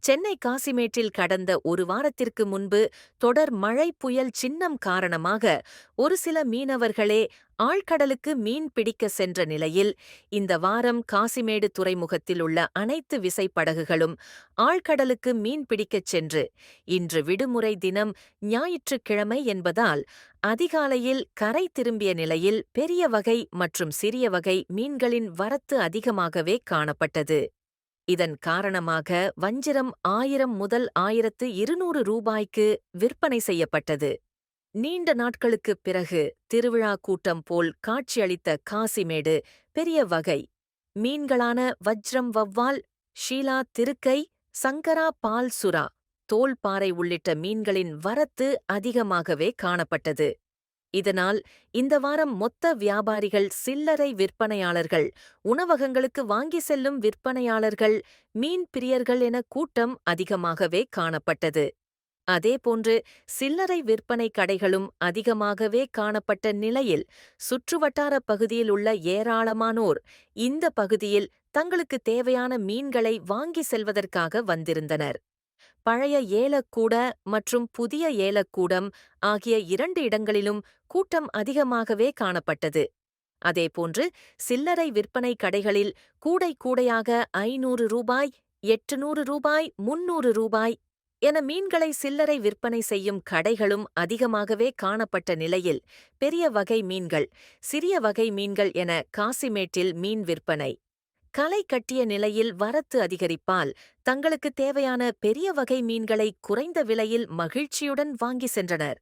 சென்னை காசிமேட்டில் கடந்த ஒரு வாரத்திற்கு முன்பு தொடர் மழை புயல் சின்னம் காரணமாக ஒரு சில மீனவர்களே ஆழ்கடலுக்கு மீன் பிடிக்க சென்ற நிலையில், இந்த வாரம் காசிமேடு துறைமுகத்தில் உள்ள அனைத்து விசைப்படகுகளும் ஆழ்கடலுக்கு மீன் பிடிக்கச் சென்று, இன்று விடுமுறை தினம் ஞாயிற்றுக்கிழமை என்பதால் அதிகாலையில் கரை திரும்பிய நிலையில் பெரிய வகை மற்றும் சிறிய வகை மீன்களின் வரத்து அதிகமாகவே காணப்பட்டது. இதன் காரணமாக வஞ்சிரம் 1000 முதல் 1200 ரூபாய்க்கு விற்பனை செய்யப்பட்டது. நீண்ட நாட்களுக்குப் பிறகு திருவிழா கூட்டம் போல் காட்சியளித்த காசிமேடு பெரிய வகை மீன்களான வஜ்ரம் வவ்வால், ஷீலா திருக்கை, சங்கரா பால் சுறா, தோல்பாறை உள்ளிட்ட மீன்களின் வரத்து அதிகமாகவே காணப்பட்டது. இதனால் இந்த வாரம் மொத்த வியாபாரிகள், சில்லறை விற்பனையாளர்கள், உணவகங்களுக்கு வாங்கி செல்லும் விற்பனையாளர்கள், மீன் பிரியர்கள் என கூட்டம் அதிகமாகவே காணப்பட்டது. அதேபோன்று சில்லறை விற்பனை கடைகளும் அதிகமாகவே காணப்பட்ட நிலையில், சுற்றுவட்டார பகுதியில் உள்ள ஏராளமானோர் இந்த பகுதியில் தங்களுக்கு தேவையான மீன்களை வாங்கி செல்வதற்காக வந்திருந்தனர். பழைய ஏலக்கூட மற்றும் புதிய ஏலக்கூடம் ஆகிய 2 இடங்களிலும் கூட்டம் அதிகமாகவே காணப்பட்டது. அதேபோன்று சில்லறை விற்பனை கடைகளில் கூடை கூடையாக 500 ரூபாய், 800 ரூபாய், 300 ரூபாய் என மீன்களை சில்லறை விற்பனை செய்யும் கடைகளும் அதிகமாகவே காணப்பட்ட நிலையில், பெரிய வகை மீன்கள், சிறிய வகை மீன்கள் என காசிமேட்டில் மீன் விற்பனை களை கட்டிய நிலையில் வரத்து அதிகரிப்பால் தங்களுக்கு தேவையான பெரிய வகை மீன்களை குறைந்த விலையில் மகிழ்ச்சியுடன் வாங்கி சென்றனர்.